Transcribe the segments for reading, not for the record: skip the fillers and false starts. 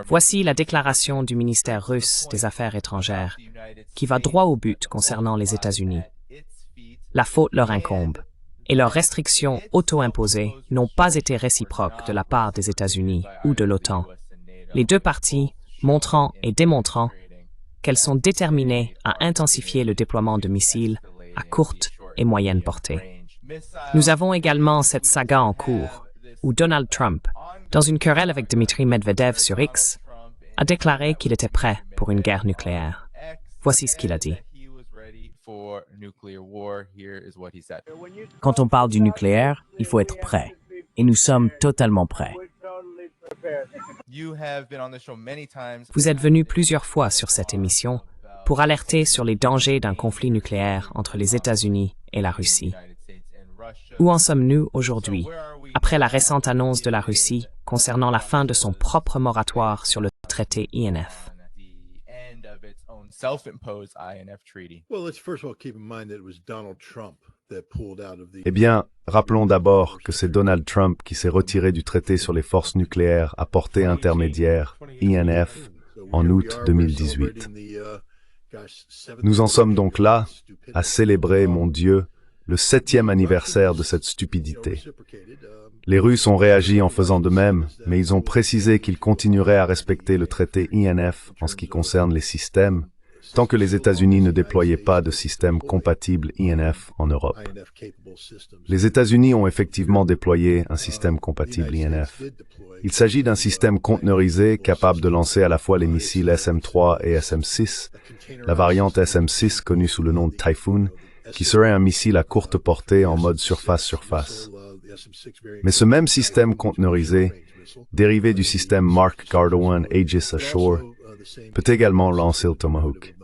Voici la déclaration du ministère russe des Affaires étrangères, qui va droit au but concernant les États-Unis. La faute leur incombe, et leurs restrictions auto-imposées n'ont pas été réciproques de la part des États-Unis ou de l'OTAN, les deux parties montrant et démontrant qu'elles sont déterminées à intensifier le déploiement de missiles à courte et moyenne portée. Nous avons également cette saga en cours, où Donald Trump, dans une querelle avec Dmitry Medvedev sur X, a déclaré qu'il était prêt pour une guerre nucléaire. Voici ce qu'il a dit. Quand on parle du nucléaire, il faut être prêt. Et nous sommes totalement prêts. Vous êtes venu plusieurs fois sur cette émission pour alerter sur les dangers d'un conflit nucléaire entre les États-Unis et la Russie. Où en sommes-nous aujourd'hui, après la récente annonce de la Russie concernant la fin de son propre moratoire sur le traité INF? Eh bien, rappelons d'abord que c'est Donald Trump qui s'est retiré du traité sur les forces nucléaires à portée intermédiaire, INF, en août 2018. Nous en sommes donc là, à célébrer, mon Dieu, le 7e anniversaire de cette stupidité. Les Russes ont réagi en faisant de même, mais ils ont précisé qu'ils continueraient à respecter le traité INF en ce qui concerne les systèmes, tant que les États-Unis ne déployaient pas de système compatible INF en Europe. Les États-Unis ont effectivement déployé un système compatible INF. Il s'agit d'un système conteneurisé capable de lancer à la fois les missiles SM-3 et SM-6, la variante SM-6 connue sous le nom de Typhoon, qui serait un missile à courte portée en mode surface-surface. Mais ce même système conteneurisé, dérivé du système Mark Gardowan Aegis Ashore, peut également lancer le Tomahawk.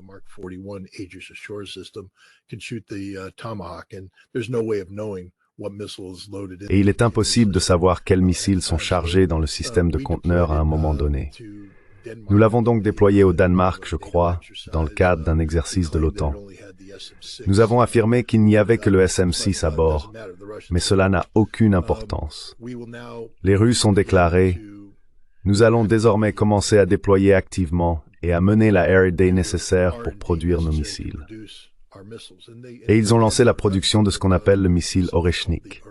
Et il est impossible de savoir quels missiles sont chargés dans le système de conteneur à un moment donné. Nous l'avons donc déployé au Danemark, je crois, dans le cadre d'un exercice de l'OTAN. Nous avons affirmé qu'il n'y avait que le SM-6 à bord, mais cela n'a aucune importance. Les Russes ont déclaré « Nous allons désormais commencer à déployer activement et à mener la R&D nécessaire pour produire nos missiles. » Et ils ont lancé la production de ce qu'on appelle le missile Oreshnik.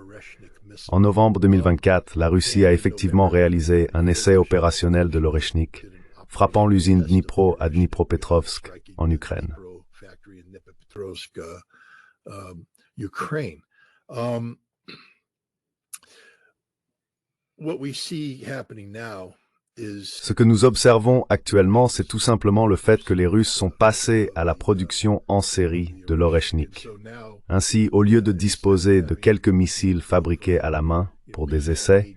En novembre 2024, la Russie a effectivement réalisé un essai opérationnel de l'Oreshnik, frappant l'usine Dnipro à Dnipropetrovsk, en Ukraine. Ce que nous observons actuellement, c'est tout simplement le fait que les Russes sont passés à la production en série de l'Oreshnik. Ainsi, au lieu de disposer de quelques missiles fabriqués à la main pour des essais,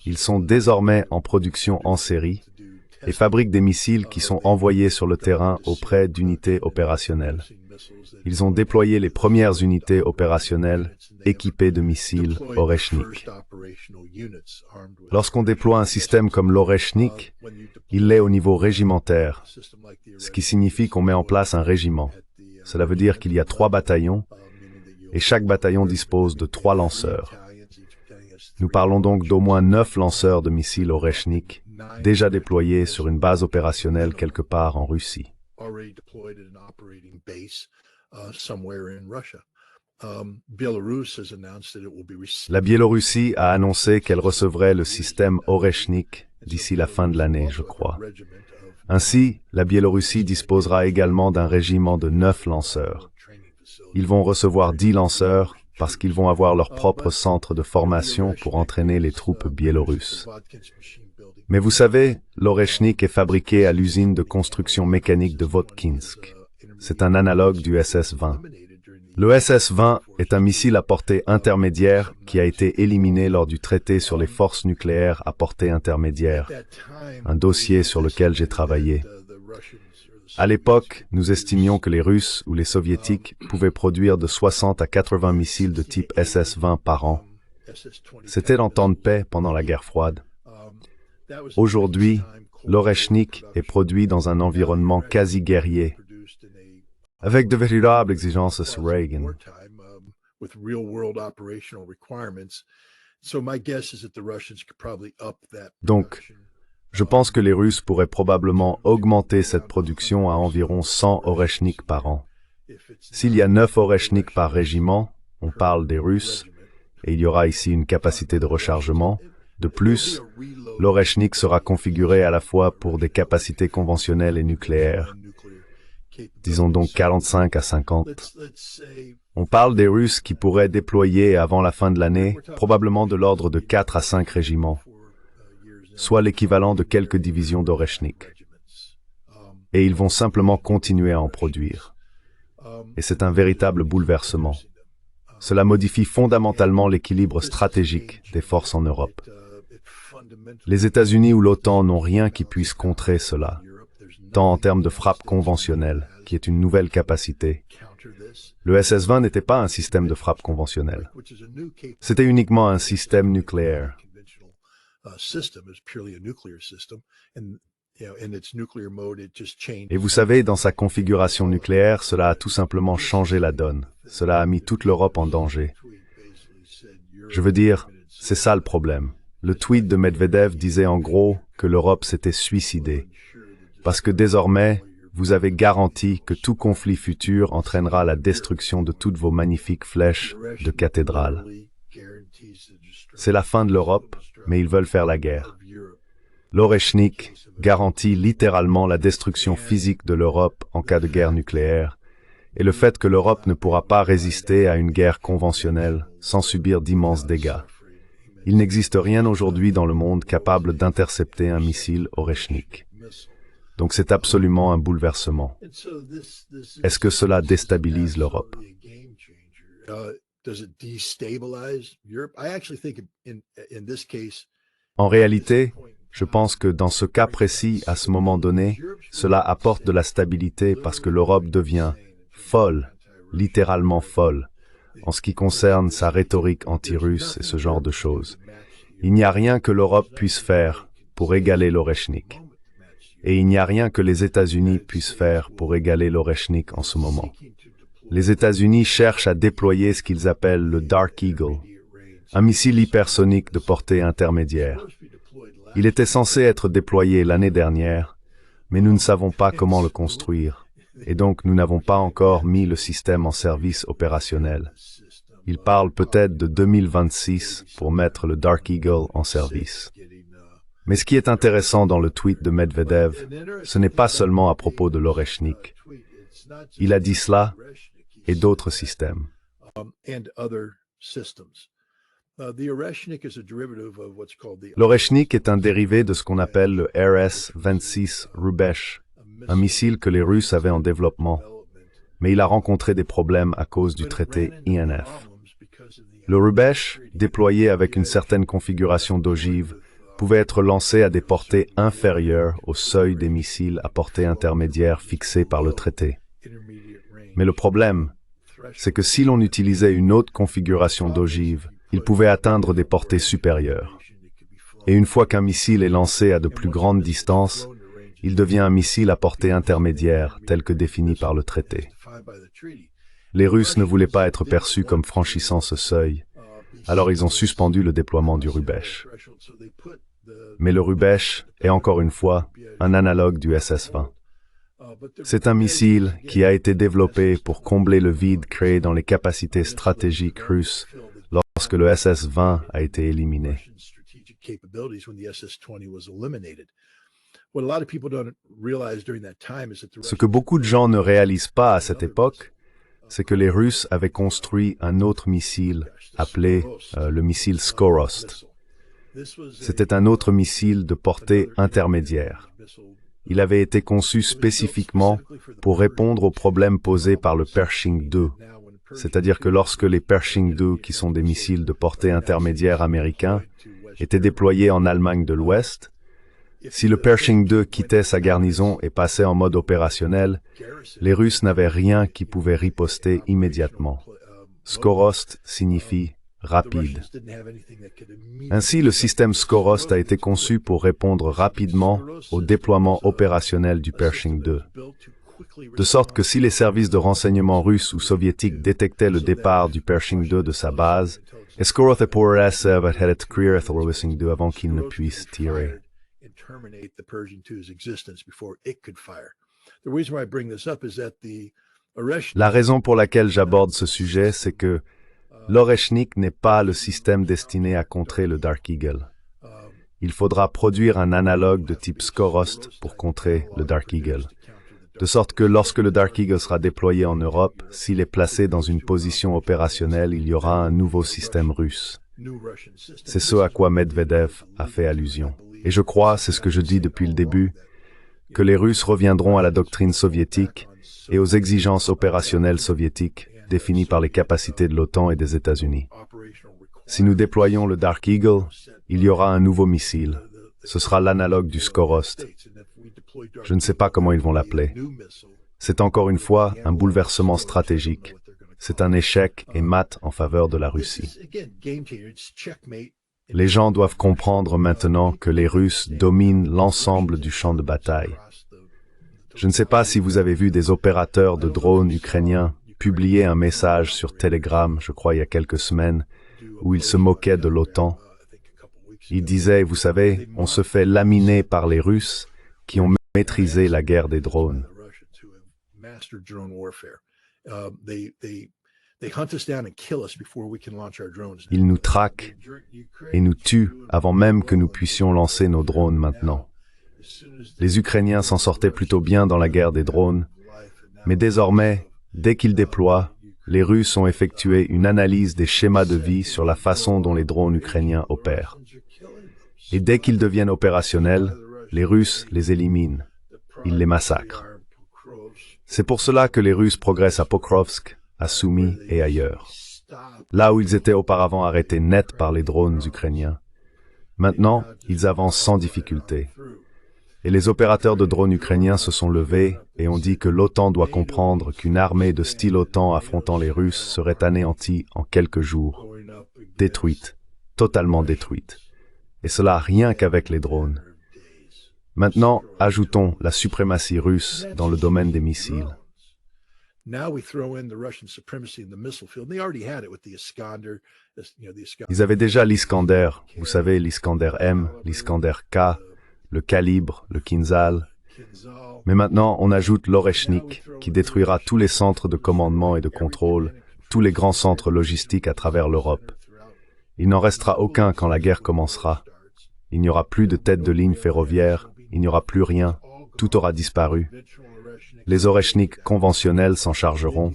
ils sont désormais en production en série et fabriquent des missiles qui sont envoyés sur le terrain auprès d'unités opérationnelles. Ils ont déployé les premières unités opérationnelles équipées de missiles Oreshnik. Lorsqu'on déploie un système comme l'Oreshnik, il l'est au niveau régimentaire, ce qui signifie qu'on met en place un régiment. Cela veut dire qu'il y a 3 bataillons, et chaque bataillon dispose de 3 lanceurs. Nous parlons donc d'au moins 9 lanceurs de missiles Oreshnik, déjà déployés sur une base opérationnelle quelque part en Russie. La Biélorussie a annoncé qu'elle recevrait le système Oreshnik d'ici la fin de l'année, je crois. Ainsi, la Biélorussie disposera également d'un régiment de 9 lanceurs. Ils vont recevoir 10 lanceurs parce qu'ils vont avoir leur propre centre de formation pour entraîner les troupes biélorusses. Mais vous savez, l'Oreshnik est fabriqué à l'usine de construction mécanique de Votkinsk. C'est un analogue du SS-20. Le SS-20 est un missile à portée intermédiaire qui a été éliminé lors du traité sur les forces nucléaires à portée intermédiaire, un dossier sur lequel j'ai travaillé. À l'époque, nous estimions que les Russes ou les Soviétiques pouvaient produire de 60 à 80 missiles de type SS-20 par an. C'était en temps de paix pendant la guerre froide. Aujourd'hui, l'Oreshnik est produit dans un environnement quasi guerrier, avec de véritables exigences sur Reagan. Donc, je pense que les Russes pourraient probablement augmenter cette production à environ 100 Oreshnik par an. S'il y a 9 Oreshnik par régiment, on parle des Russes, et il y aura ici une capacité de rechargement. De plus, l'Oreshnik sera configuré à la fois pour des capacités conventionnelles et nucléaires, disons donc 45 à 50. On parle des Russes qui pourraient déployer avant la fin de l'année, probablement de l'ordre de 4 à 5 régiments, soit l'équivalent de quelques divisions d'Oreshnik. Et ils vont simplement continuer à en produire. Et c'est un véritable bouleversement. Cela modifie fondamentalement l'équilibre stratégique des forces en Europe. Les États-Unis ou l'OTAN n'ont rien qui puisse contrer cela, tant en termes de frappe conventionnelle, qui est une nouvelle capacité. Le SS-20 n'était pas un système de frappe conventionnelle. C'était uniquement un système nucléaire. Et vous savez, dans sa configuration nucléaire, cela a tout simplement changé la donne. Cela a mis toute l'Europe en danger. Je veux dire, c'est ça le problème. Le tweet de Medvedev disait en gros que l'Europe s'était suicidée. Parce que désormais, vous avez garanti que tout conflit futur entraînera la destruction de toutes vos magnifiques flèches de cathédrales. C'est la fin de l'Europe, mais ils veulent faire la guerre. L'Oreshnik garantit littéralement la destruction physique de l'Europe en cas de guerre nucléaire, et le fait que l'Europe ne pourra pas résister à une guerre conventionnelle sans subir d'immenses dégâts. Il n'existe rien aujourd'hui dans le monde capable d'intercepter un missile Oreshnik. Donc c'est absolument un bouleversement. Est-ce que cela déstabilise l'Europe? En réalité, je pense que dans ce cas précis, à ce moment donné, cela apporte de la stabilité parce que l'Europe devient folle, littéralement folle, en ce qui concerne sa rhétorique anti-russe et ce genre de choses. Il n'y a rien que l'Europe puisse faire pour égaler l'Oreshnik. Et il n'y a rien que les États-Unis puissent faire pour égaler l'Oreshnik en ce moment. Les États-Unis cherchent à déployer ce qu'ils appellent le Dark Eagle, un missile hypersonique de portée intermédiaire. Il était censé être déployé l'année dernière, mais nous ne savons pas comment le construire, et donc nous n'avons pas encore mis le système en service opérationnel. Il parle peut-être de 2026 pour mettre le Dark Eagle en service. Mais ce qui est intéressant dans le tweet de Medvedev, ce n'est pas seulement à propos de l'Oreshnik. Il a dit cela et d'autres systèmes. L'Oreshnik est un dérivé de ce qu'on appelle le RS-26 Rubesh, un missile que les Russes avaient en développement, mais il a rencontré des problèmes à cause du traité INF. Le Rubesh, déployé avec une certaine configuration d'ogive, pouvait être lancé à des portées inférieures au seuil des missiles à portée intermédiaire fixés par le traité. Mais le problème, c'est que si l'on utilisait une autre configuration d'ogive, il pouvait atteindre des portées supérieures. Et une fois qu'un missile est lancé à de plus grandes distances, il devient un missile à portée intermédiaire, tel que défini par le traité. Les Russes ne voulaient pas être perçus comme franchissant ce seuil, alors ils ont suspendu le déploiement du Rubesh. Mais le Rubesh est encore une fois un analogue du SS-20. C'est un missile qui a été développé pour combler le vide créé dans les capacités stratégiques russes lorsque le SS-20 a été éliminé. Ce que beaucoup de gens ne réalisent pas à cette époque, c'est que les Russes avaient construit un autre missile appelé le missile Skorost. C'était un autre missile de portée intermédiaire. Il avait été conçu spécifiquement pour répondre aux problèmes posés par le Pershing II. C'est-à-dire que lorsque les Pershing II, qui sont des missiles de portée intermédiaire américains, étaient déployés en Allemagne de l'Ouest, si le Pershing II quittait sa garnison et passait en mode opérationnel, les Russes n'avaient rien qui pouvait riposter immédiatement. Skorost signifie rapide. Ainsi, le système Skorost a été conçu pour répondre rapidement au déploiement opérationnel du Pershing II. De sorte que si les services de renseignement russes ou soviétiques détectaient le départ du Pershing II de sa base, Escoroth et Poraseb had it clear Thorwissing de avant qu'il ne puisse tirer. La raison pour laquelle j'aborde ce sujet, c'est que l'Oreshnik n'est pas le système destiné à contrer le Dark Eagle. Il faudra produire un analogue de type Skorost pour contrer le Dark Eagle. De sorte que lorsque le Dark Eagle sera déployé en Europe, s'il est placé dans une position opérationnelle, il y aura un nouveau système russe. C'est ce à quoi Medvedev a fait allusion. Et je crois, c'est ce que je dis depuis le début, que les Russes reviendront à la doctrine soviétique et aux exigences opérationnelles soviétiques définies par les capacités de l'OTAN et des États-Unis. Si nous déployons le Dark Eagle, il y aura un nouveau missile. Ce sera l'analogue du Skorost. Je ne sais pas comment ils vont l'appeler. C'est encore une fois un bouleversement stratégique. C'est un échec et mat en faveur de la Russie. Les gens doivent comprendre maintenant que les Russes dominent l'ensemble du champ de bataille. Je ne sais pas si vous avez vu des opérateurs de drones ukrainiens publier un message sur Telegram, je crois il y a quelques semaines, où ils se moquaient de l'OTAN. Ils disaient, vous savez, on se fait laminer par les Russes qui ont maîtrisé la guerre des drones. Ils nous traquent et nous tuent avant même que nous puissions lancer nos drones maintenant. Les Ukrainiens s'en sortaient plutôt bien dans la guerre des drones, mais désormais, dès qu'ils déploient, les Russes ont effectué une analyse des schémas de vie sur la façon dont les drones ukrainiens opèrent. Et dès qu'ils deviennent opérationnels, les Russes les éliminent. Ils les massacrent. C'est pour cela que les Russes progressent à Pokrovsk, à Soumy et ailleurs. Là où ils étaient auparavant arrêtés net par les drones ukrainiens. Maintenant, ils avancent sans difficulté. Et les opérateurs de drones ukrainiens se sont levés et ont dit que l'OTAN doit comprendre qu'une armée de style OTAN affrontant les Russes serait anéantie en quelques jours. Détruite, totalement détruite. Et cela rien qu'avec les drones. Maintenant, ajoutons la suprématie russe dans le domaine des missiles. Ils avaient déjà l'Iskander, vous savez, l'Iskander M, l'Iskander K, le Calibre, le Kinzhal. Mais maintenant, on ajoute l'Oreshnik, qui détruira tous les centres de commandement et de contrôle, tous les grands centres logistiques à travers l'Europe. Il n'en restera aucun quand la guerre commencera. Il n'y aura plus de tête de ligne ferroviaire, il n'y aura plus rien, tout aura disparu. Les Oreshnik conventionnels s'en chargeront.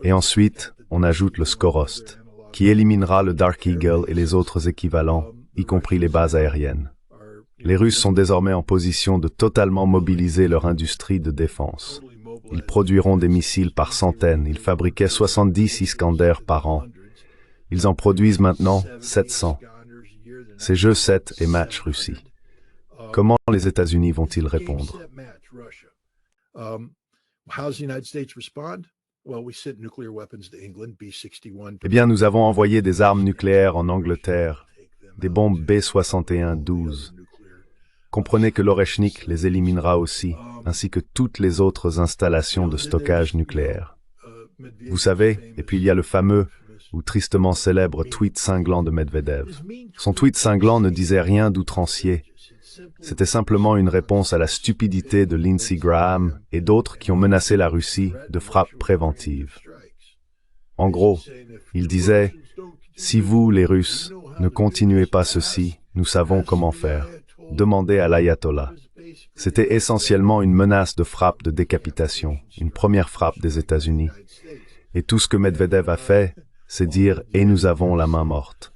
Et ensuite, on ajoute le Skorost, qui éliminera le Dark Eagle et les autres équivalents, y compris les bases aériennes. Les Russes sont désormais en position de totalement mobiliser leur industrie de défense. Ils produiront des missiles par centaines, ils fabriquaient 70 Iskander par an. Ils en produisent maintenant 700. C'est jeu 7 et match Russie. Comment les États-Unis vont-ils répondre? Eh bien, nous avons envoyé des armes nucléaires en Angleterre, des bombes B-61-12. Comprenez que l'Oreshnik les éliminera aussi, ainsi que toutes les autres installations de stockage nucléaire. Vous savez, et puis il y a le fameux ou tristement célèbre tweet cinglant de Medvedev. Son tweet cinglant ne disait rien d'outrancier. C'était simplement une réponse à la stupidité de Lindsey Graham et d'autres qui ont menacé la Russie de frappes préventives. En gros, il disait « Si vous, les Russes, ne continuez pas ceci, nous savons comment faire. Demandez à l'ayatollah. » C'était essentiellement une menace de frappe de décapitation, une première frappe des États-Unis. Et tout ce que Medvedev a fait, c'est dire « Et nous avons la main morte ».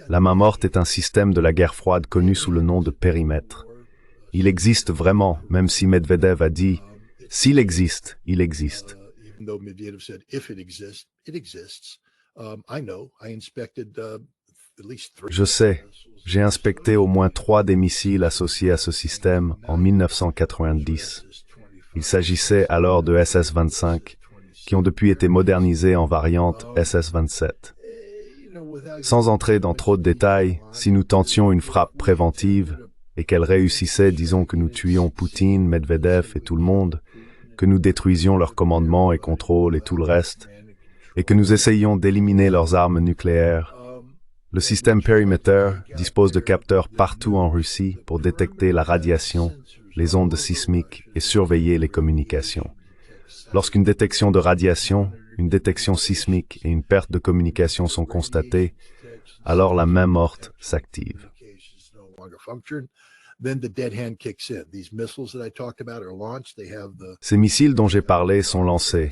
La main morte est un système de la guerre froide connu sous le nom de périmètre. Il existe vraiment, même si Medvedev a dit « S'il existe, il existe ». Je sais, j'ai inspecté au moins 3 des missiles associés à ce système en 1990. Il s'agissait alors de SS-25, qui ont depuis été modernisés en variante SS-27. Sans entrer dans trop de détails, si nous tentions une frappe préventive et qu'elle réussissait, disons que nous tuions Poutine, Medvedev et tout le monde, que nous détruisions leur commandement et contrôle et tout le reste, et que nous essayions d'éliminer leurs armes nucléaires. Le système Perimeter dispose de capteurs partout en Russie pour détecter la radiation, les ondes sismiques et surveiller les communications. Lorsqu'une détection de radiation, une détection sismique et une perte de communication sont constatées, alors la main morte s'active. Ces missiles dont j'ai parlé sont lancés.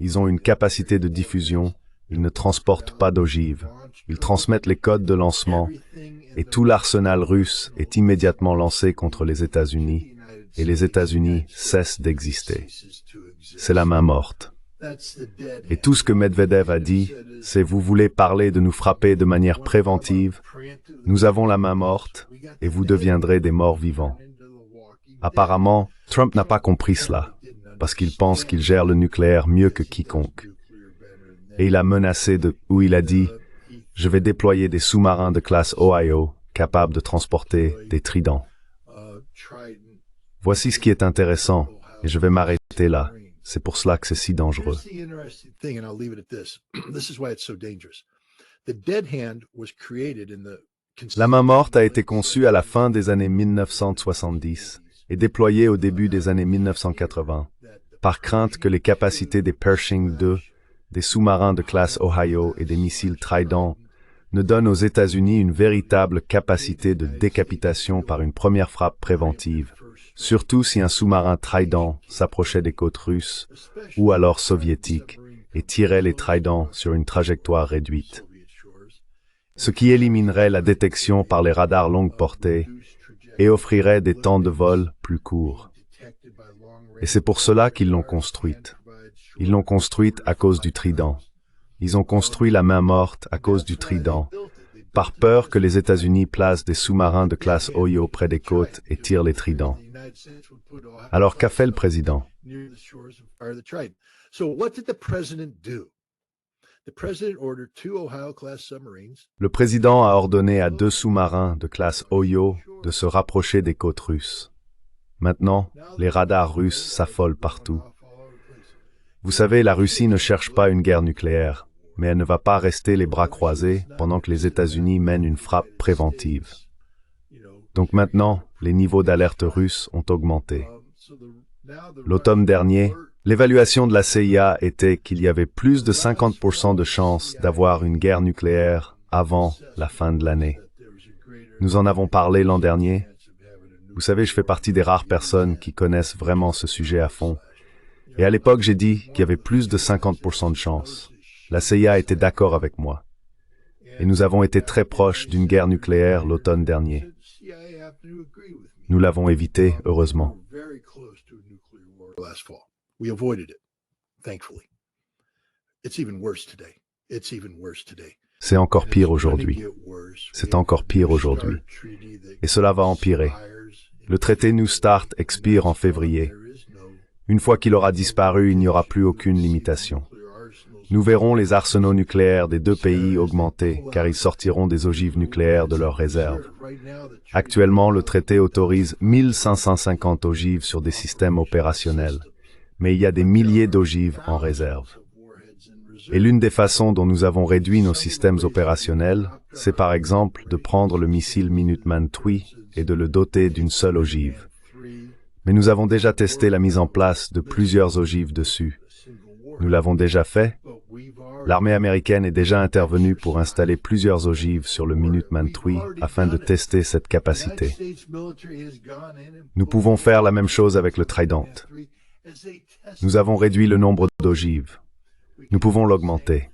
Ils ont une capacité de diffusion, ils ne transportent pas d'ogives, ils transmettent les codes de lancement, et tout l'arsenal russe est immédiatement lancé contre les États-Unis, et les États-Unis cessent d'exister. C'est la main morte. Et tout ce que Medvedev a dit, c'est « vous voulez parler de nous frapper de manière préventive, nous avons la main morte, et vous deviendrez des morts vivants ». Apparemment, Trump n'a pas compris cela, parce qu'il pense qu'il gère le nucléaire mieux que quiconque. Et il a menacé où il a dit « je vais déployer des sous-marins de classe Ohio capables de transporter des tridents ». Voici ce qui est intéressant, et je vais m'arrêter là. C'est pour cela que c'est si dangereux. La main morte a été conçue à la fin des années 1970 et déployée au début des années 1980, par crainte que les capacités des Pershing II, des sous-marins de classe Ohio et des missiles Trident ne donnent aux États-Unis une véritable capacité de décapitation par une première frappe préventive, surtout si un sous-marin Trident s'approchait des côtes russes ou alors soviétiques et tirait les Tridents sur une trajectoire réduite, ce qui éliminerait la détection par les radars longue portée et offrirait des temps de vol plus courts. Et c'est pour cela qu'ils l'ont construite. Ils l'ont construite à cause du Trident. Ils ont construit la main morte à cause du Trident, par peur que les États-Unis placent des sous-marins de classe Ohio près des côtes et tirent les Tridents. Alors qu'a fait le président? Le président a ordonné à 2 sous-marins de classe Ohio de se rapprocher des côtes russes. Maintenant, les radars russes s'affolent partout. Vous savez, la Russie ne cherche pas une guerre nucléaire, mais elle ne va pas rester les bras croisés pendant que les États-Unis mènent une frappe préventive. Donc maintenant, les niveaux d'alerte russes ont augmenté. L'automne dernier, l'évaluation de la CIA était qu'il y avait plus de 50% de chances d'avoir une guerre nucléaire avant la fin de l'année. Nous en avons parlé l'an dernier. Vous savez, je fais partie des rares personnes qui connaissent vraiment ce sujet à fond. Et à l'époque, j'ai dit qu'il y avait plus de 50% de chances. La CIA était d'accord avec moi. Et nous avons été très proches d'une guerre nucléaire l'automne dernier. Nous l'avons évité, heureusement. C'est encore pire aujourd'hui. C'est encore pire aujourd'hui. Et cela va empirer. Le traité New START expire en février. Une fois qu'il aura disparu, il n'y aura plus aucune limitation. Nous verrons les arsenaux nucléaires des 2 pays augmenter, car ils sortiront des ogives nucléaires de leurs réserves. Actuellement, le traité autorise 1550 ogives sur des systèmes opérationnels, mais il y a des milliers d'ogives en réserve. Et l'une des façons dont nous avons réduit nos systèmes opérationnels, c'est par exemple de prendre le missile Minuteman III et de le doter d'une seule ogive. Mais nous avons déjà testé la mise en place de plusieurs ogives dessus. Nous l'avons déjà fait. L'armée américaine est déjà intervenue pour installer plusieurs ogives sur le Minuteman III afin de tester cette capacité. Nous pouvons faire la même chose avec le Trident. Nous avons réduit le nombre d'ogives. Nous pouvons l'augmenter.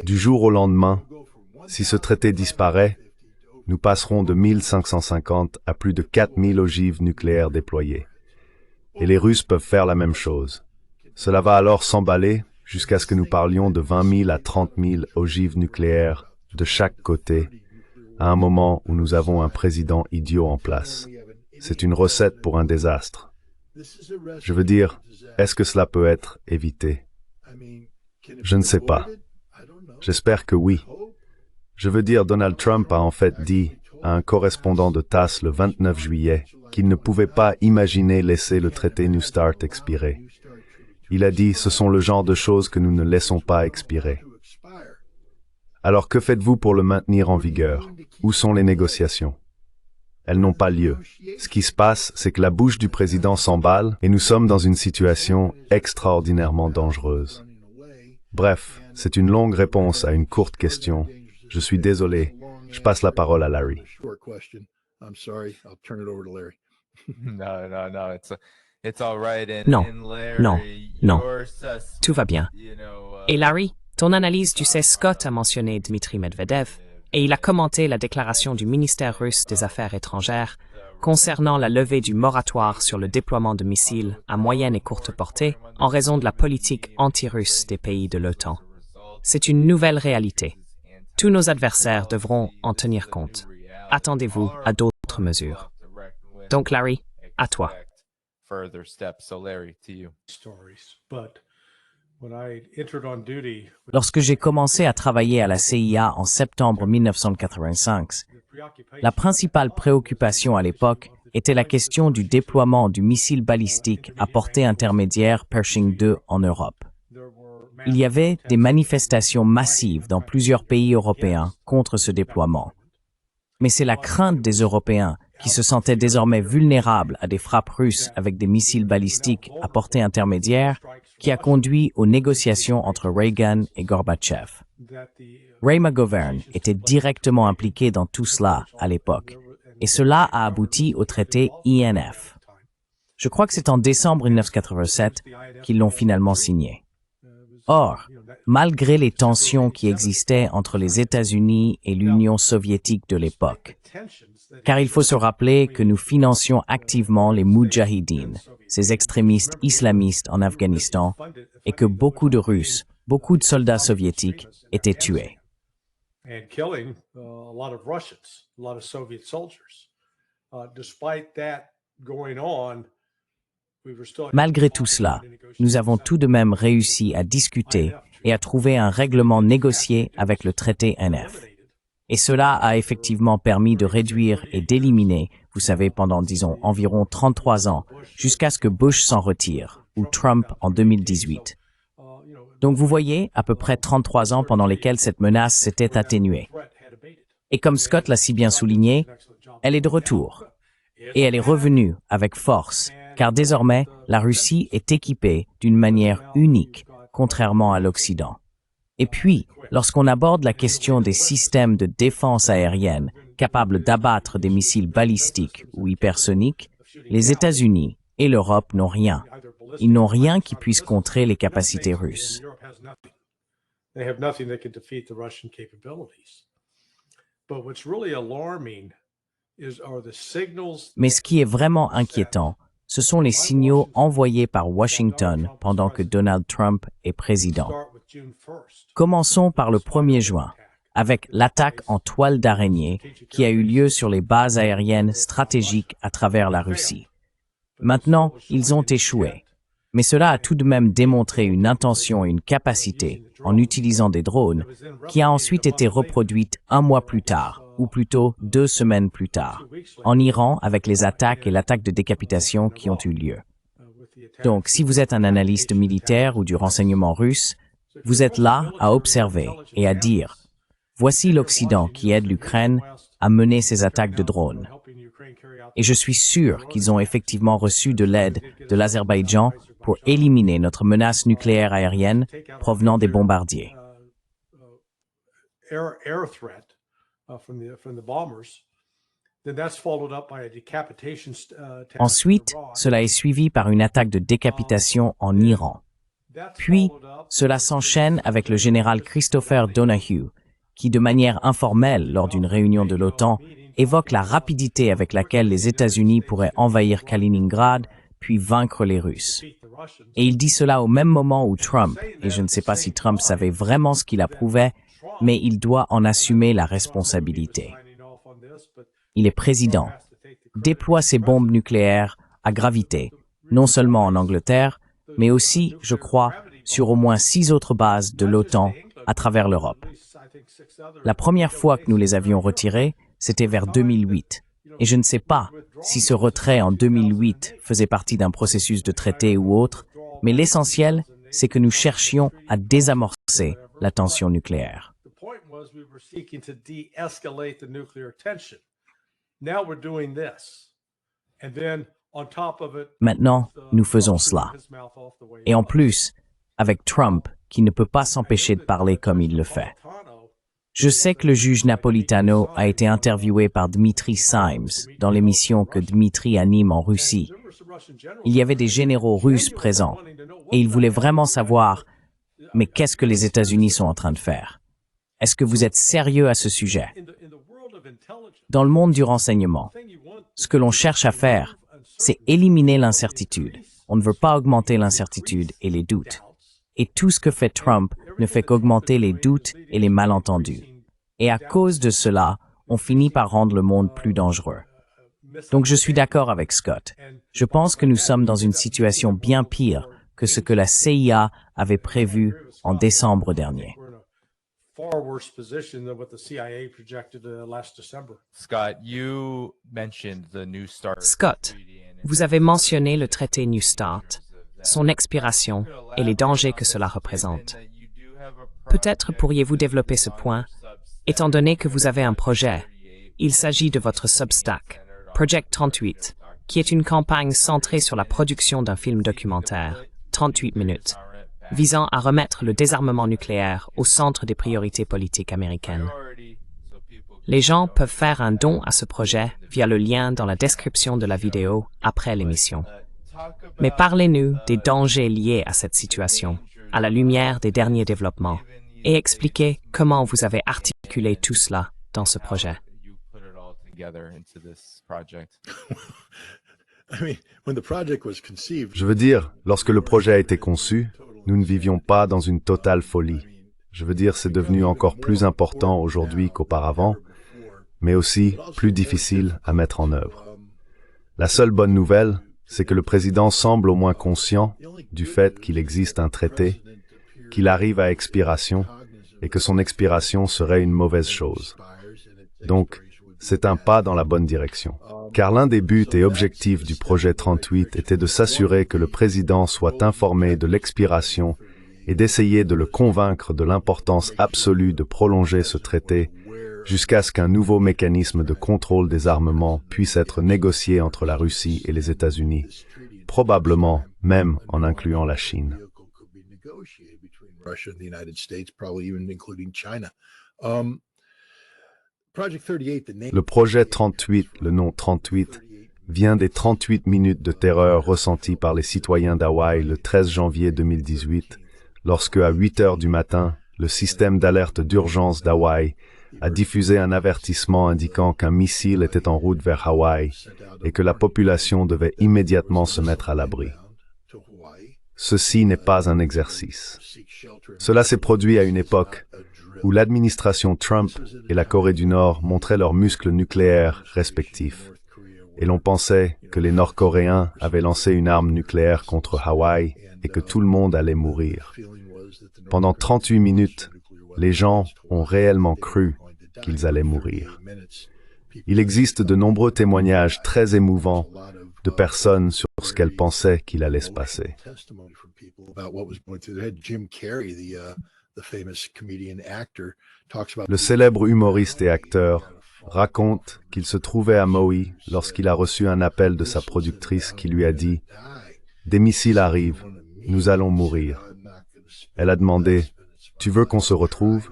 Du jour au lendemain, si ce traité disparaît, nous passerons de 1550 à plus de 4000 ogives nucléaires déployées. Et les Russes peuvent faire la même chose. Cela va alors s'emballer jusqu'à ce que nous parlions de 20 000 à 30 000 ogives nucléaires de chaque côté, à un moment où nous avons un président idiot en place. C'est une recette pour un désastre. Je veux dire, est-ce que cela peut être évité? Je ne sais pas. J'espère que oui. Je veux dire, Donald Trump a en fait dit à un correspondant de TASS le 29 juillet qu'il ne pouvait pas imaginer laisser le traité New START expirer. Il a dit « Ce sont le genre de choses que nous ne laissons pas expirer ». Alors que faites-vous pour le maintenir en vigueur? Où sont les négociations? Elles n'ont pas lieu. Ce qui se passe, c'est que la bouche du président s'emballe et nous sommes dans une situation extraordinairement dangereuse. Bref, c'est une longue réponse à une courte question. Je suis désolé. Je passe la parole à Larry. Non, non, non. Tout va bien. Et Larry, ton analyse, tu sais, Scott a mentionné Dmitri Medvedev et il a commenté la déclaration du ministère russe des Affaires étrangères concernant la levée du moratoire sur le déploiement de missiles à moyenne et courte portée en raison de la politique anti-russe des pays de l'OTAN. C'est une nouvelle réalité. Tous nos adversaires devront en tenir compte. Attendez-vous à d'autres mesures. Donc Larry, à toi. Lorsque j'ai commencé à travailler à la CIA en septembre 1985, la principale préoccupation à l'époque était la question du déploiement du missile balistique à portée intermédiaire Pershing II en Europe. Il y avait des manifestations massives dans plusieurs pays européens contre ce déploiement. Mais c'est la crainte des Européens qui se sentaient désormais vulnérables à des frappes russes avec des missiles balistiques à portée intermédiaire qui a conduit aux négociations entre Reagan et Gorbatchev. Ray McGovern était directement impliqué dans tout cela à l'époque, et cela a abouti au traité INF. Je crois que c'est en décembre 1987 qu'ils l'ont finalement signé. Or, malgré les tensions qui existaient entre les États-Unis et l'Union soviétique de l'époque, car il faut se rappeler que nous financions activement les Moudjahidines, ces extrémistes islamistes en Afghanistan, et que beaucoup de Russes, beaucoup de soldats soviétiques étaient tués. Malgré tout cela, nous avons tout de même réussi à discuter et à trouver un règlement négocié avec le traité NF. Et cela a effectivement permis de réduire et d'éliminer, vous savez, pendant, disons, environ 33 ans, jusqu'à ce que Bush s'en retire, ou Trump en 2018. Donc vous voyez, à peu près 33 ans pendant lesquels cette menace s'était atténuée. Et comme Scott l'a si bien souligné, elle est de retour. Et elle est revenue avec force, car désormais, la Russie est équipée d'une manière unique, contrairement à l'Occident. Et puis, lorsqu'on aborde la question des systèmes de défense aérienne capables d'abattre des missiles balistiques ou hypersoniques, les États-Unis et l'Europe n'ont rien. Ils n'ont rien qui puisse contrer les capacités russes. Mais ce qui est vraiment inquiétant, ce sont les signaux envoyés par Washington pendant que Donald Trump est président. Commençons par le 1er juin, avec l'attaque en toile d'araignée qui a eu lieu sur les bases aériennes stratégiques à travers la Russie. Maintenant, ils ont échoué. Mais cela a tout de même démontré une intention et une capacité, en utilisant des drones, qui a ensuite été reproduite un mois plus tard, ou plutôt 2 semaines plus tard, en Iran avec les attaques et l'attaque de décapitation qui ont eu lieu. Donc, si vous êtes un analyste militaire ou du renseignement russe, vous êtes là à observer et à dire « Voici l'Occident qui aide l'Ukraine à mener ces attaques de drones. » Et je suis sûr qu'ils ont effectivement reçu de l'aide de l'Azerbaïdjan pour éliminer notre menace nucléaire aérienne provenant des bombardiers. Ensuite, cela est suivi par une attaque de décapitation en Iran. Puis, cela s'enchaîne avec le général Christopher Donahue, qui, de manière informelle lors d'une réunion de l'OTAN, évoque la rapidité avec laquelle les États-Unis pourraient envahir Kaliningrad, puis vaincre les Russes. Et il dit cela au même moment où Trump, et je ne sais pas si Trump savait vraiment ce qu'il approuvait, mais il doit en assumer la responsabilité. Il est président, déploie ses bombes nucléaires à gravité, non seulement en Angleterre, mais aussi, je crois, sur au moins 6 autres bases de l'OTAN à travers l'Europe. La première fois que nous les avions retirées, c'était vers 2008. Et je ne sais pas si ce retrait en 2008 faisait partie d'un processus de traité ou autre, mais l'essentiel, c'est que nous cherchions à désamorcer la tension nucléaire. Maintenant, nous faisons cela. Et en plus, avec Trump, qui ne peut pas s'empêcher de parler comme il le fait. Je sais que le juge Napolitano a été interviewé par Dmitry Simes dans l'émission que Dmitry anime en Russie. Il y avait des généraux russes présents et il voulait vraiment savoir « Mais qu'est-ce que les États-Unis sont en train de faire? Est-ce que vous êtes sérieux à ce sujet ?» Dans le monde du renseignement, ce que l'on cherche à faire, c'est éliminer l'incertitude. On ne veut pas augmenter l'incertitude et les doutes. Et tout ce que fait Trump ne fait qu'augmenter les doutes et les malentendus. Et à cause de cela, on finit par rendre le monde plus dangereux. Donc je suis d'accord avec Scott. Je pense que nous sommes dans une situation bien pire que ce que la CIA avait prévu en décembre dernier. Scott, vous avez mentionné le traité New START, son expiration et les dangers que cela représente. Peut-être pourriez-vous développer ce point, étant donné que vous avez un projet. Il s'agit de votre Substack, Project 38, qui est une campagne centrée sur la production d'un film documentaire, 38 minutes, visant à remettre le désarmement nucléaire au centre des priorités politiques américaines. Les gens peuvent faire un don à ce projet via le lien dans la description de la vidéo après l'émission. Mais parlez-nous des dangers liés à cette situation, à la lumière des derniers développements, et expliquez comment vous avez articulé tout cela dans ce projet. Je veux dire, lorsque le projet a été conçu, nous ne vivions pas dans une totale folie. Je veux dire, c'est devenu encore plus important aujourd'hui qu'auparavant, mais aussi plus difficile à mettre en œuvre. La seule bonne nouvelle, c'est que le président semble au moins conscient du fait qu'il existe un traité, qu'il arrive à expiration et que son expiration serait une mauvaise chose. Donc, c'est un pas dans la bonne direction. Car l'un des buts et objectifs du projet 38 était de s'assurer que le président soit informé de l'expiration et d'essayer de le convaincre de l'importance absolue de prolonger ce traité jusqu'à ce qu'un nouveau mécanisme de contrôle des armements puisse être négocié entre la Russie et les États-Unis, probablement même en incluant la Chine. Le projet 38, le nom 38, vient des 38 minutes de terreur ressenties par les citoyens d'Hawaï le 13 janvier 2018, lorsque à 8 heures du matin, le système d'alerte d'urgence d'Hawaï a diffusé un avertissement indiquant qu'un missile était en route vers Hawaï et que la population devait immédiatement se mettre à l'abri. Ceci n'est pas un exercice. Cela s'est produit à une époque où l'administration Trump et la Corée du Nord montraient leurs muscles nucléaires respectifs. Et l'on pensait que les Nord-Coréens avaient lancé une arme nucléaire contre Hawaï et que tout le monde allait mourir. Pendant 38 minutes, les gens ont réellement cru qu'ils allaient mourir. Il existe de nombreux témoignages très émouvants de personnes sur ce qu'elles pensaient qu'il allait se passer. Le célèbre humoriste et acteur raconte qu'il se trouvait à Maui lorsqu'il a reçu un appel de sa productrice qui lui a dit « Des missiles arrivent, nous allons mourir ». Elle a demandé « Tu veux qu'on se retrouve ?»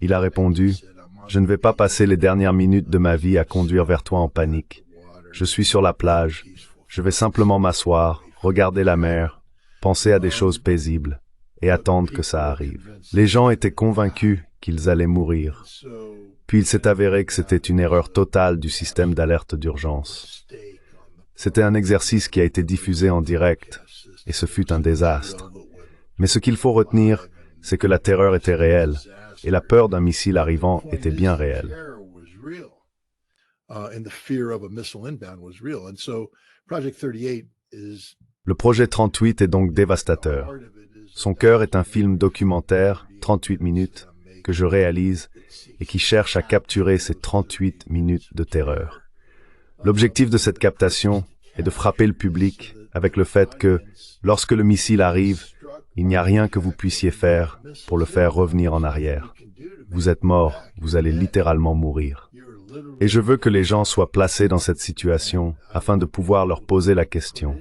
Il a répondu « Je ne vais pas passer les dernières minutes de ma vie à conduire vers toi en panique. Je suis sur la plage, je vais simplement m'asseoir, regarder la mer, penser à des choses paisibles et attendre que ça arrive. » Les gens étaient convaincus qu'ils allaient mourir. Puis il s'est avéré que c'était une erreur totale du système d'alerte d'urgence. C'était un exercice qui a été diffusé en direct, et ce fut un désastre. Mais ce qu'il faut retenir, c'est que la terreur était réelle, et la peur d'un missile arrivant était bien réelle. Le projet 38 est donc dévastateur. Son cœur est un film documentaire, 38 minutes, que je réalise et qui cherche à capturer ces 38 minutes de terreur. L'objectif de cette captation est de frapper le public avec le fait que, lorsque le missile arrive, il n'y a rien que vous puissiez faire pour le faire revenir en arrière. Vous êtes mort, vous allez littéralement mourir. Et je veux que les gens soient placés dans cette situation afin de pouvoir leur poser la question.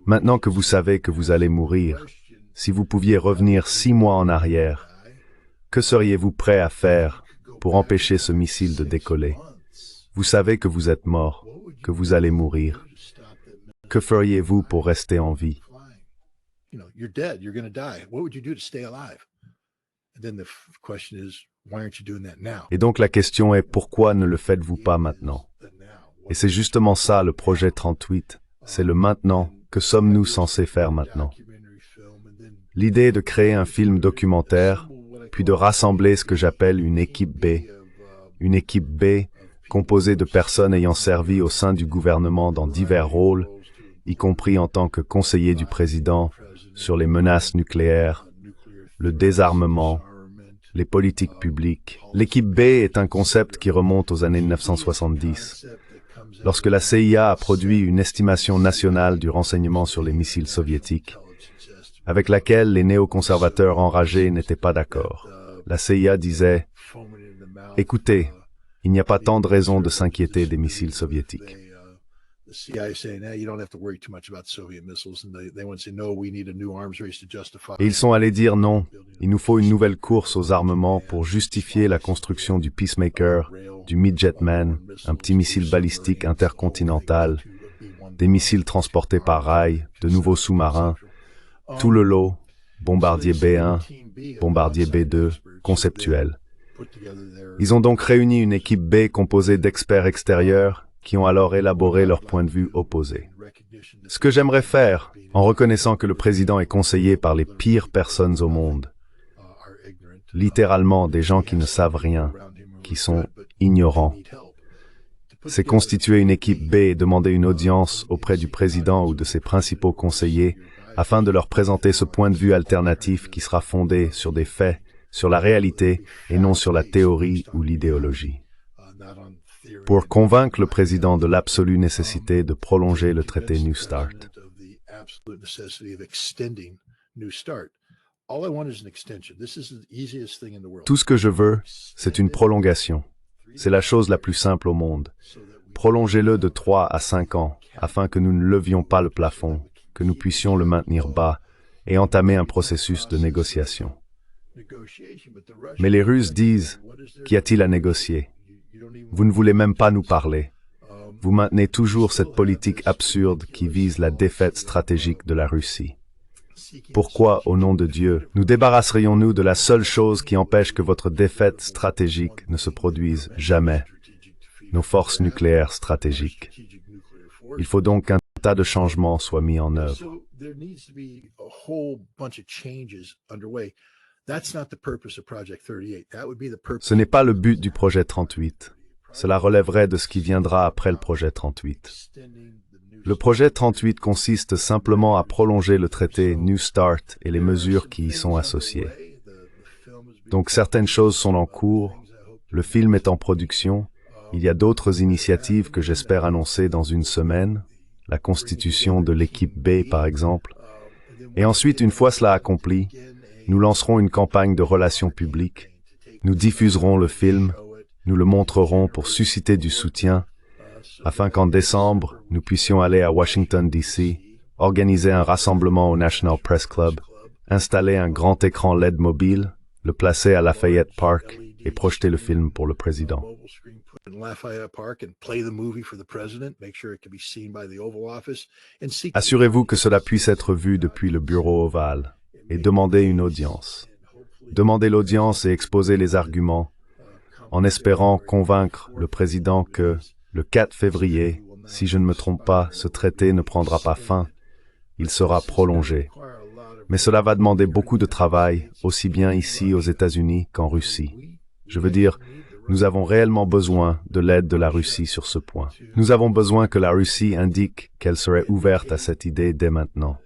Maintenant que vous savez que vous allez mourir, si vous pouviez revenir 6 mois en arrière, que seriez-vous prêt à faire pour empêcher ce missile de décoller? Vous savez que vous êtes mort, que vous allez mourir. Que feriez-vous pour rester en vie? Et donc la question est pourquoi ne le faites-vous pas maintenant? Et c'est justement ça le projet 38, c'est le maintenant. Que sommes-nous censés faire maintenant? L'idée est de créer un film documentaire, puis de rassembler ce que j'appelle une équipe B. Une équipe B composée de personnes ayant servi au sein du gouvernement dans divers rôles, y compris en tant que conseiller du président sur les menaces nucléaires, le désarmement, les politiques publiques. L'équipe B est un concept qui remonte aux années 1970. Lorsque la CIA a produit une estimation nationale du renseignement sur les missiles soviétiques, avec laquelle les néoconservateurs enragés n'étaient pas d'accord. La CIA disait « Écoutez, il n'y a pas tant de raisons de s'inquiéter des missiles soviétiques. » Et ils sont allés dire non, il nous faut une nouvelle course aux armements pour justifier la construction du Peacemaker, du Midgetman, un petit missile balistique intercontinental, des missiles transportés par rail, de nouveaux sous-marins, tout le lot, bombardier B1, bombardier B2, conceptuel. Ils ont donc réuni une équipe B composée d'experts extérieurs qui ont alors élaboré leur point de vue opposé. Ce que j'aimerais faire, en reconnaissant que le président est conseillé par les pires personnes au monde, littéralement des gens qui ne savent rien, qui sont ignorants, c'est constituer une équipe B et demander une audience auprès du président ou de ses principaux conseillers afin de leur présenter ce point de vue alternatif qui sera fondé sur des faits, sur la réalité et non sur la théorie ou l'idéologie. Pour convaincre le président de l'absolue nécessité de prolonger le traité New START. Tout ce que je veux, c'est une prolongation. C'est la chose la plus simple au monde. Prolongez-le de 3 à 5 ans, afin que nous ne levions pas le plafond, que nous puissions le maintenir bas et entamer un processus de négociation. Mais les Russes disent, qu'y a-t-il à négocier? Vous ne voulez même pas nous parler. Vous maintenez toujours cette politique absurde qui vise la défaite stratégique de la Russie. Pourquoi, au nom de Dieu, nous débarrasserions-nous de la seule chose qui empêche que votre défaite stratégique ne se produise jamais, nos forces nucléaires stratégiques? Il faut donc qu'un tas de changements soient mis en œuvre. Ce n'est pas le but du projet 38. Cela relèverait de ce qui viendra après le projet 38. Le projet 38 consiste simplement à prolonger le traité New START et les mesures qui y sont associées. Donc certaines choses sont en cours, le film est en production, il y a d'autres initiatives que j'espère annoncer dans une semaine, la constitution de l'équipe B par exemple, et ensuite une fois cela accompli, nous lancerons une campagne de relations publiques, nous diffuserons le film, nous le montrerons pour susciter du soutien, afin qu'en décembre, nous puissions aller à Washington, D.C., organiser un rassemblement au National Press Club, installer un grand écran LED mobile, le placer à Lafayette Park et projeter le film pour le président. Assurez-vous que cela puisse être vu depuis le bureau ovale et demandez une audience. Demandez l'audience et exposez les arguments, en espérant convaincre le président que, le 4 février, si je ne me trompe pas, ce traité ne prendra pas fin, il sera prolongé. Mais cela va demander beaucoup de travail, aussi bien ici aux États-Unis qu'en Russie. Je veux dire, nous avons réellement besoin de l'aide de la Russie sur ce point. Nous avons besoin que la Russie indique qu'elle serait ouverte à cette idée dès maintenant.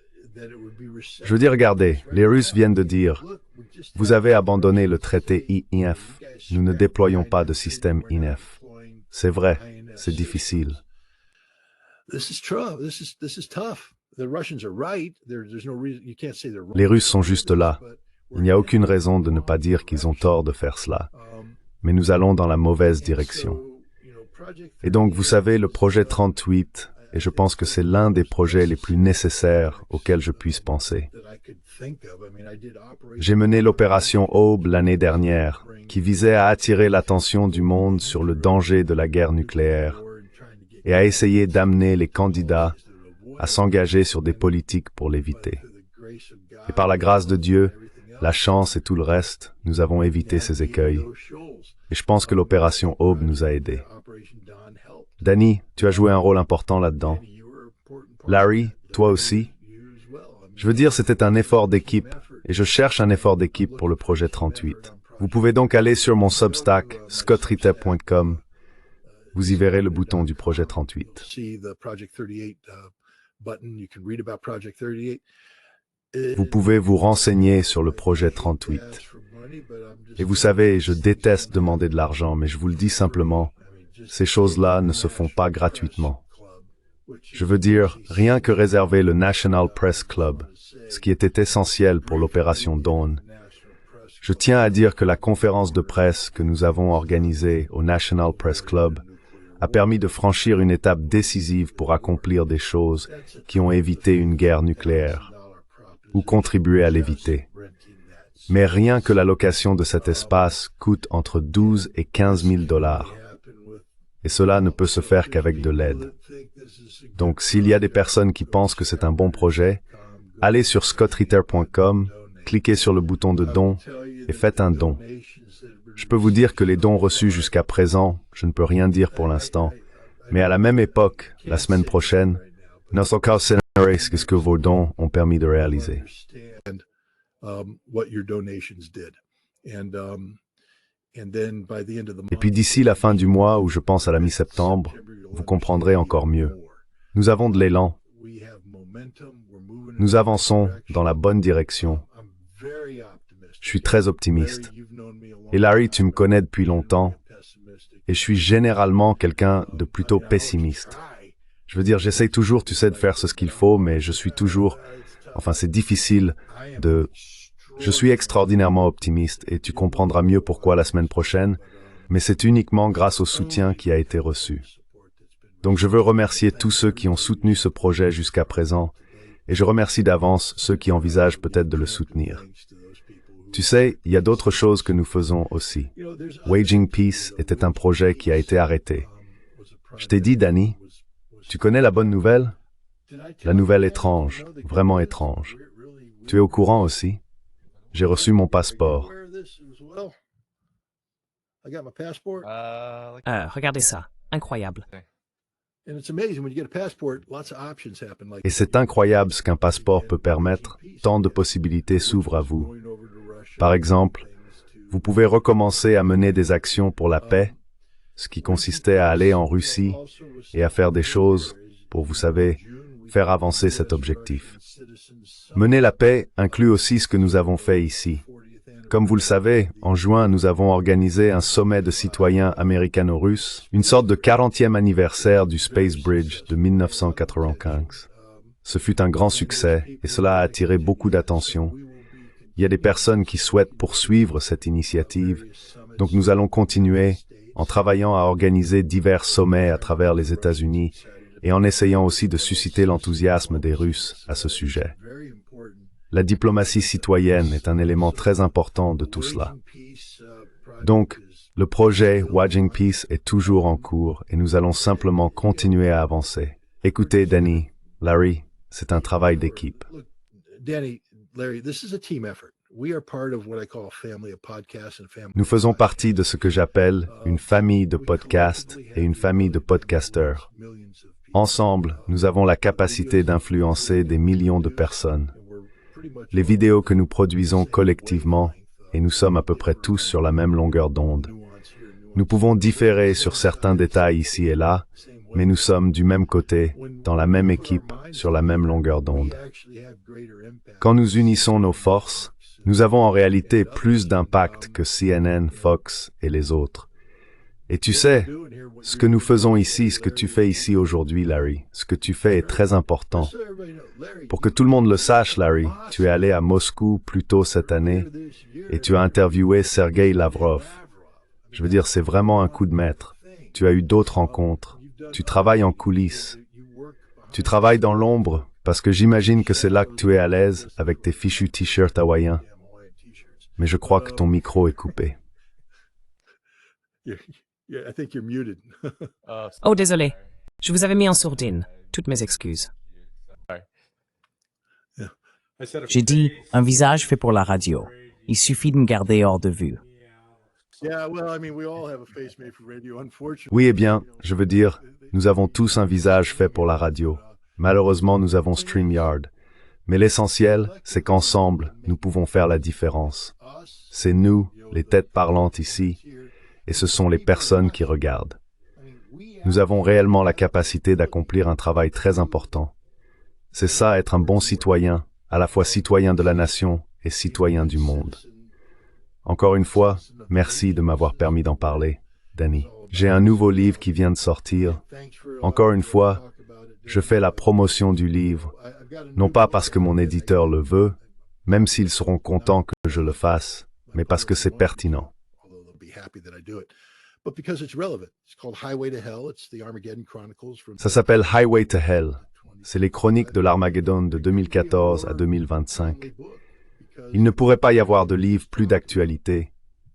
Je veux dire, regardez, les Russes viennent de dire, Vous avez abandonné le traité INF. Nous ne déployons pas de système INF. C'est vrai, c'est difficile. Les Russes sont juste là. Il n'y a aucune raison de ne pas dire qu'ils ont tort de faire cela. Mais nous allons dans la mauvaise direction. Et donc, vous savez, le projet 38, et je pense que c'est l'un des projets les plus nécessaires auxquels je puisse penser. J'ai mené l'opération Aube l'année dernière, qui visait à attirer l'attention du monde sur le danger de la guerre nucléaire et à essayer d'amener les candidats à s'engager sur des politiques pour l'éviter. Et par la grâce de Dieu, la chance et tout le reste, nous avons évité ces écueils. Et je pense que l'opération Aube nous a aidés. Danny, tu as joué un rôle important là-dedans. Larry, toi aussi. Je veux dire, c'était un effort d'équipe, et je cherche un effort d'équipe pour le projet 38. Vous pouvez donc aller sur mon Substack, scottrite.com. Vous y verrez le bouton du projet 38. Vous pouvez vous renseigner sur le projet 38. Et vous savez, je déteste demander de l'argent, mais je vous le dis simplement, ces choses-là ne se font pas gratuitement. Je veux dire, rien que réserver le National Press Club, ce qui était essentiel pour l'opération Dawn. Je tiens à dire que la conférence de presse que nous avons organisée au National Press Club a permis de franchir une étape décisive pour accomplir des choses qui ont évité une guerre nucléaire, ou contribué à l'éviter. Mais rien que la location de cet espace coûte entre 12 et 15 000 $. Et cela ne peut se faire qu'avec de l'aide. Donc, s'il y a des personnes qui pensent que c'est un bon projet, allez sur scottriter.com, cliquez sur le bouton de don et faites un don. Je peux vous dire que les dons reçus jusqu'à présent, je ne peux rien dire pour l'instant, mais à la même époque, la semaine prochaine, nous sommes ce que vos dons ont permis de réaliser. Et puis d'ici la fin du mois, ou je pense à la mi-septembre, vous comprendrez encore mieux. Nous avons de l'élan. Nous avançons dans la bonne direction. Je suis très optimiste. Et Larry, tu me connais depuis longtemps, et je suis généralement quelqu'un de plutôt pessimiste. Je veux dire, j'essaye toujours, tu sais, de faire ce qu'il faut, mais je suis toujours... Enfin, c'est difficile de... Je suis extraordinairement optimiste, et tu comprendras mieux pourquoi la semaine prochaine, mais c'est uniquement grâce au soutien qui a été reçu. Donc je veux remercier tous ceux qui ont soutenu ce projet jusqu'à présent, et je remercie d'avance ceux qui envisagent peut-être de le soutenir. Tu sais, il y a d'autres choses que nous faisons aussi. Waging Peace était un projet qui a été arrêté. Je t'ai dit, Danny, tu connais la bonne nouvelle? La nouvelle étrange, vraiment étrange. Tu es au courant aussi? J'ai reçu mon passeport. Regardez ça, incroyable. Et c'est incroyable ce qu'un passeport peut permettre, tant de possibilités s'ouvrent à vous. Par exemple, vous pouvez recommencer à mener des actions pour la paix, ce qui consistait à aller en Russie et à faire des choses pour, vous savez, faire avancer cet objectif. Mener la paix inclut aussi ce que nous avons fait ici. Comme vous le savez, en juin, nous avons organisé un sommet de citoyens américano-russes, une sorte de 40e anniversaire du Space Bridge de 1995. Ce fut un grand succès et cela a attiré beaucoup d'attention. Il y a des personnes qui souhaitent poursuivre cette initiative, donc nous allons continuer en travaillant à organiser divers sommets à travers les États-Unis et en essayant aussi de susciter l'enthousiasme des Russes à ce sujet. La diplomatie citoyenne est un élément très important de tout cela. Donc, le projet Waging Peace est toujours en cours et nous allons simplement continuer à avancer. Écoutez, Danny, Larry, c'est un travail d'équipe. Nous faisons partie de ce que j'appelle une famille de podcasts et une famille de podcasteurs. Ensemble, nous avons la capacité d'influencer des millions de personnes. Les vidéos que nous produisons collectivement, et nous sommes à peu près tous sur la même longueur d'onde. Nous pouvons différer sur certains détails ici et là, mais nous sommes du même côté, dans la même équipe, sur la même longueur d'onde. Quand nous unissons nos forces, Nous avons en réalité plus d'impact que CNN, Fox et les autres. Et tu sais, ce que nous faisons ici, ce que tu fais ici aujourd'hui, Larry, ce que tu fais est très important. Pour que tout le monde le sache, Larry, tu es allé à Moscou plus tôt cette année et tu as interviewé Sergei Lavrov. Je veux dire, c'est vraiment un coup de maître. Tu as eu d'autres rencontres. Tu travailles en coulisses. Tu travailles dans l'ombre parce que j'imagine que c'est là que tu es à l'aise avec tes fichus t-shirts hawaïens. Mais je crois que ton micro est coupé. Oh, désolé. Je vous avais mis en sourdine. Toutes mes excuses. J'ai dit, un visage fait pour la radio. Il suffit de me garder hors de vue. Oui, eh bien, je veux dire, nous avons tous un visage fait pour la radio. Malheureusement, nous avons StreamYard. Mais l'essentiel, c'est qu'ensemble, nous pouvons faire la différence. C'est nous, les têtes parlantes ici, et ce sont les personnes qui regardent. Nous avons réellement la capacité d'accomplir un travail très important. C'est ça, être un bon citoyen, à la fois citoyen de la nation et citoyen du monde. Encore une fois, merci de m'avoir permis d'en parler, Danny. J'ai un nouveau livre qui vient de sortir. Encore une fois, je fais la promotion du livre, non pas parce que mon éditeur le veut, même s'ils seront contents que je le fasse, mais parce que c'est pertinent. Ça s'appelle Highway to Hell. C'est les chroniques de l'Armageddon de 2014 à 2025. Il ne pourrait pas y avoir de livre plus d'actualité,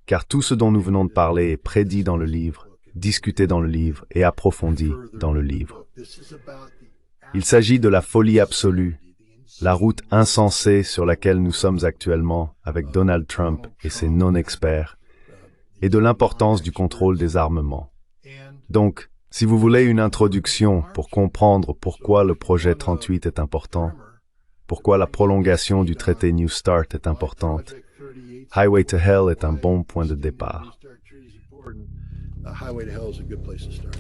car tout ce dont nous venons de parler est prédit dans le livre, discuté dans le livre et approfondi dans le livre. Il s'agit de la folie absolue, la route insensée sur laquelle nous sommes actuellement avec Donald Trump et ses non-experts, et de l'importance du contrôle des armements. Donc, si vous voulez une introduction pour comprendre pourquoi le projet 38 est important, pourquoi la prolongation du traité New Start est importante, Highway to Hell est un bon point de départ. Highway to Hell is a good place to start.